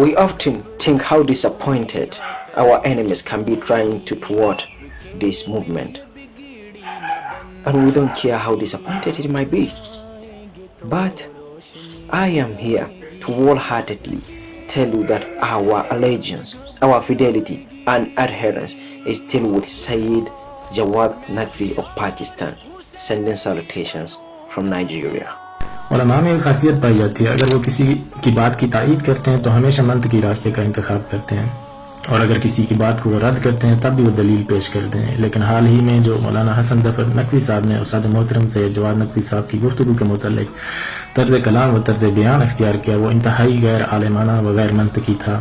We often think how disappointed our enemies can be trying to thwart this movement. And we don't care how disappointed it might be. But I am here to wholeheartedly tell you that our allegiance, our fidelity and adherence is still with Sayyid Jawad Naqvi of Pakistan, sending salutations from Nigeria. علماء میں ایک خاصیت پائی جاتی ہے، اگر وہ کسی کی بات کی تائید کرتے ہیں تو ہمیشہ منطقی راستے کا انتخاب کرتے ہیں، اور اگر کسی کی بات کو وہ رد کرتے ہیں تب بھی وہ دلیل پیش کرتے ہیں. لیکن حال ہی میں جو مولانا حسن ظفر نقوی صاحب نے استاد محترم سے جواد نقوی صاحب کی گفتگو کے متعلق طرز کلام و طرز بیان اختیار کیا، وہ انتہائی غیر عالمانہ و غیر منطقی تھا.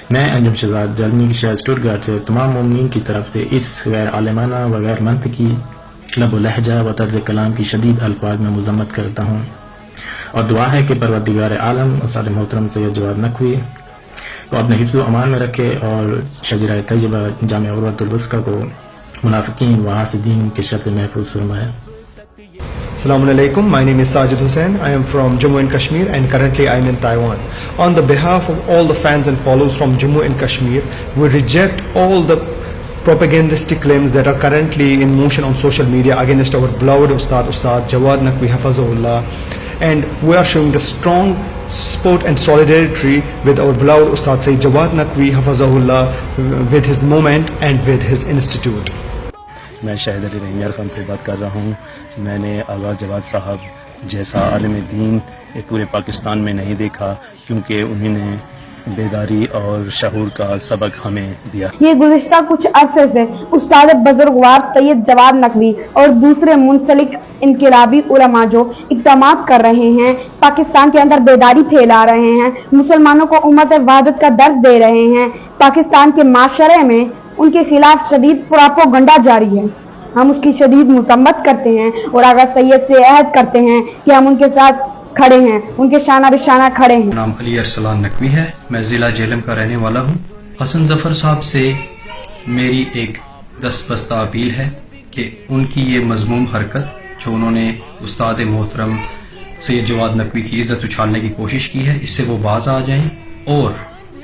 میں انجم شہزاد جرمنی کے شہر اسٹوٹگارٹ سے تمام مومنین کی طرف سے اس غیر عالمانہ و غیر منطقی لب و لہجہ و طرز کلام کی شدید الفاظ میں مذمت کرتا ہوں، اور دعا ہے کہ پروردگار عالم استاد محترم سید جواد نقوی کو اپنے حفظ و امان میں رکھے اور شجرہ طیبہ جامع عروۃ الوثقی کو منافقین و حاسدین کے شر سے محفوظ فرمائے. Assalamu alaikum. My name is Sajid Hussain. I am from Jammu and Kashmir and currently I am in Taiwan. On the behalf of all the fans and followers from Jammu and Kashmir, we reject all the propagandistic claims that are currently in motion on social media against our beloved Ustad Jawad Naqvi Hafazahullah, and we are showing the strong support and solidarity with our beloved Ustad Sayyid Jawad Naqvi Hafazahullah with his movement and with his institute. میں شاہد علی رحیم خان سے بات کر رہا ہوں. میں نے آغا جواد صاحب جیسا عالم دین پورے پاکستان میں نہیں دیکھا، کیونکہ انہوں نے بیداری اور شعور کا سبق ہمیں دیا. یہ گزشتہ کچھ عرصے سے استاد بزرگوار سید جواد نقوی اور دوسرے منسلک انقلابی علماء جو اقدامات کر رہے ہیں، پاکستان کے اندر بیداری پھیلا رہے ہیں، مسلمانوں کو امت وحدت کا درس دے رہے ہیں، پاکستان کے معاشرے میں ان کے خلاف شدید پروپیگنڈا جاری ہے. ہم اس کی شدید مذمت کرتے ہیں اور آغا سید سے عہد کرتے ہیں کہ ہم ان کے ساتھ کھڑے ہیں، ان کے شانہ بشانہ کھڑے ہیں. نام علی ارسلان نقوی ہے، میں ضلع جہلم کا رہنے والا ہوں. حسن ظفر صاحب سے میری ایک دست بستہ اپیل ہے کہ ان کی یہ مذموم حرکت جو انہوں نے استاد محترم سید جواد نقوی کی عزت اچھالنے کی کوشش کی ہے، اس سے وہ باز آ جائیں، اور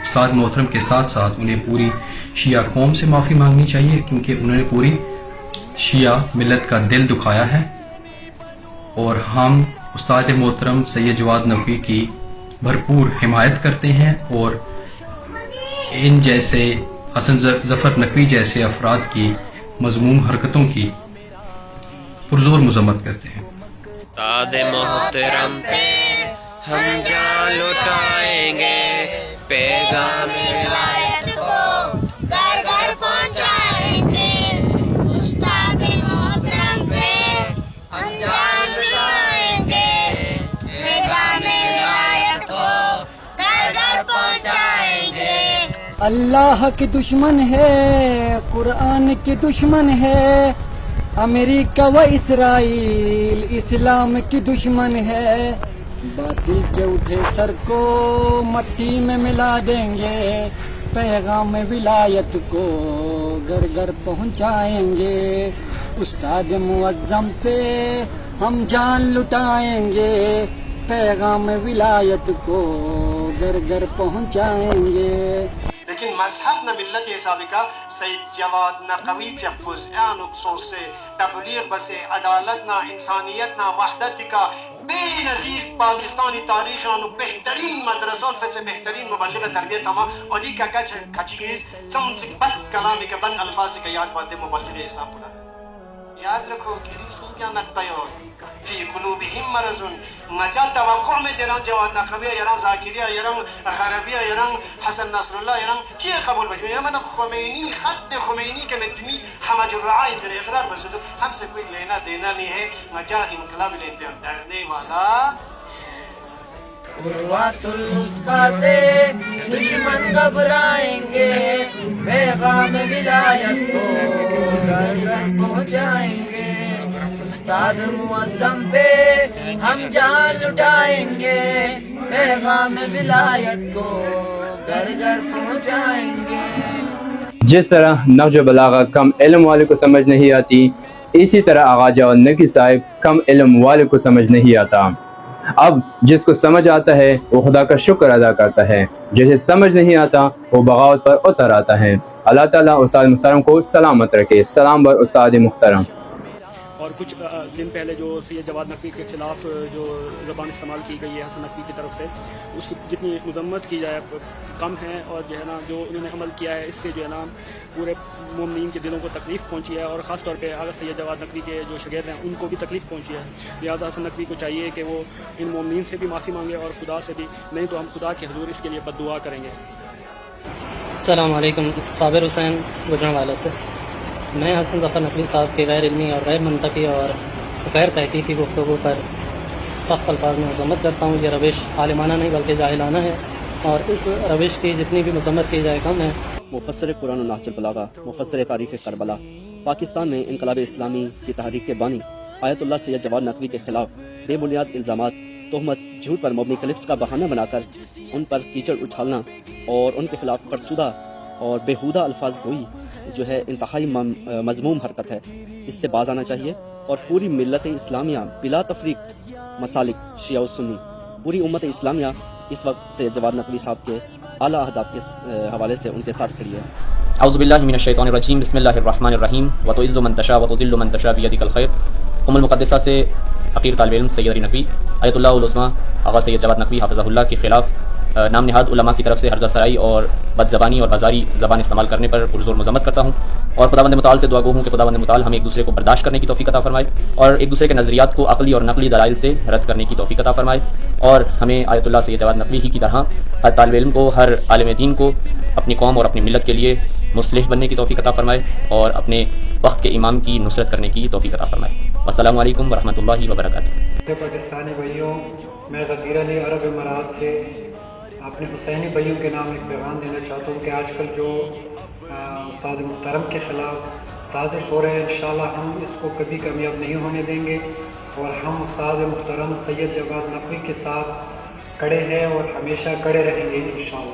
استاد محترم کے ساتھ ساتھ انہیں پوری شیعہ قوم سے معافی مانگنی چاہیے، کیونکہ انہوں نے پوری شیعہ ملت کا دل دکھایا ہے. اور ہم استاد محترم سید جواد نقوی کی بھرپور حمایت کرتے ہیں، اور ان جیسے حسن ظفر نقوی جیسے افراد کی مذموم حرکتوں کی پرزور مذمت کرتے ہیں. استاد محترم پہ ہم جان لٹائیں گے، پیغام ولایت کو گھر گھر پہنچائیں گے. استاد محترم پہ ہم جان لٹائیں گے، پیغام ولایت کو گھر گھر پہنچائیں گے. اللہ کے دشمن ہے، قرآن کے دشمن ہے، امریکہ و اسرائیل اسلام کی دشمن ہے. باطل کے اٹھے سر کو مٹی میں ملا دیں گے، پیغام ولایت کو گھر گھر پہنچائیں گے. استاد معظم پہ ہم جان لٹائیں گے، پیغام ولایت کو گھر گھر پہنچائیں گے. لیکن مذہب نہ ملت سابقہ سید جواد نقوی فیقوز اعن افسوس سے تبلیغ بس عدالت نہ انسانیت نہ وحدت کا بے نظیر پاکستانی تاریخ انو بہترین مدرسون سے بہترین مبلغ تربیت ہما اور دی کا کچیز سمسک بد کلامی کے بد الفاظ کا یاد بات مبلغ اسلام پڑا. یاد رکھو کہ رسولیاں نقبیون فی قلوبہم مرضن مجا توقع میں دیران جواد نقویہ یران ذاکریہ یران غربیہ یران حسن نصر اللہ یران چیئے قبول بجو یا من خمینی خط خمینی کے مدمی حمج الرعائی تر اقرار بسدو ہم سے کوئی لینا دینا نہیں ہے. مجا انقلاب لیتے ہیں ڈرنے والا عروۃ الوثقی سے دشمن گھبرائیں گے، پیغام ولایت کو گھر گھر پہنچائیں گے. استاد معظم پہ ہم جان لٹائیں گے، پیغام ولایت کو گھر گھر پہنچائیں گے. جس طرح نہج و بلاغہ کم علم والے کو سمجھ نہیں آتی، اسی طرح آغا جواد نقوی صاحب کم علم والے کو سمجھ نہیں آتا. اب جس کو سمجھ آتا ہے وہ خدا کا شکر ادا کرتا ہے، جسے سمجھ نہیں آتا وہ بغاوت پر اتر آتا ہے۔ اللہ تعالیٰ استاد محترم کو سلامت رکھے۔ سلام بر استاد محترم۔ اور کچھ دن پہلے جو سید جواد نقوی کے خلاف جو زبان استعمال کی گئی ہے حسن نقوی کی طرف سے، اس کی جتنی مذمت کی جائے کم ہے، اور جو ہے نا جو انہوں نے عمل کیا ہے اس سے جو ہے نا پورے مومنین کے دلوں کو تکلیف پہنچی ہے، اور خاص طور پہ اعلیٰ سید جواد نقوی کے جو شاگرد ہیں ان کو بھی تکلیف پہنچی ہے۔ لہٰذا حسن نقوی کو چاہیے کہ وہ ان مومنین سے بھی معافی مانگے اور خدا سے بھی، نہیں تو ہم خدا کے حضور اس کے لیے بد دعا کریں گے۔ السلام علیکم، صابر حسین گجرانوالہ سے۔ میں حسن ظفر نقوی صاحب کے غیر علمی اور غیر منطقی اور غیر تحقیقی گفتگو پر سخت الفاظ میں مذمت کرتا ہوں۔ یہ روش عالمانہ نہیں بلکہ جاہلانہ ہے، اور اس روش کی جتنی بھی مذمت کی جائے کم ہے۔ مفسر قرآن و نہج البلاغہ، مفسر تاریخ کربلا، پاکستان میں انقلاب اسلامی کی تحریک کے بانی آیت اللہ سید جواد نقوی کے خلاف بے بنیاد الزامات، تہمت، جھوٹ پر مبنی کلپس کا بہانہ بنا کر ان پر کیچڑ اچھالنا اور ان کے خلاف فرسودہ اور بیہودہ الفاظ گوئی جو ہے انتہائی مذموم حرکت ہے۔ اس سے باز آنا چاہیے، اور پوری ملت اسلامیہ بلا تفریق، مسالک، شیعہ و سنی، پوری امت اسلامیہ اس وقت سید جواد نقوی صاحب کے اعلیٰ اہداف کے حوالے سے ان کے ساتھ کھڑی ہے۔ اعوذ باللہ من الشیطان الرجیم، بسم اللہ الرحمن الرحیم۔ وتعز من تشاء وتذل من تشاء بیدک الخیر۔ ام المقدسہ سے عقیر طالب علم سید علی نقوی آیت اللہ العظمیٰ آغا سید جواد نقوی حافظہ اللہ کے خلاف نام نہاد علماء کی طرف سے ہرزہ سرائی اور بد زبانی اور بازاری زبان استعمال کرنے پر پرزور مذمت کرتا ہوں، اور خداوند متعال سے دعا گو ہوں کہ خداوند متعال ہمیں ایک دوسرے کو برداشت کرنے کی توفیق عطا فرمائے، اور ایک دوسرے کے نظریات کو عقلی اور نقلی دلائل سے رد کرنے کی توفیق عطا فرمائے، اور ہمیں آیت اللہ سید جواد نقوی ہی کی طرح ہر طالب علم کو، ہر عالم دین کو اپنی قوم اور اپنی ملت کے لیے مصلح بننے کی توفیق عطا فرمائے، اور اپنے وقت کے امام کی نصرت کرنے کی توفیق عطا فرمائے۔ السلام علیکم ورحمۃ اللہ وبرکاتہ۔ پاکستانی بھائیوں، میں غدیر علی عرب امارات سے اپنے حسینی بھائیوں کے نام ایک پیغام دینا چاہتا ہوں کہ آج کل جو استاد محترم کے خلاف سازش ہو رہے ہیں، انشاءاللہ ہم اس کو کبھی کامیاب نہیں ہونے دیں گے، اور ہم استاد محترم سید جواد نقوی کے ساتھ کڑے ہیں اور ہمیشہ کڑے رہیں گے انشاءاللہ۔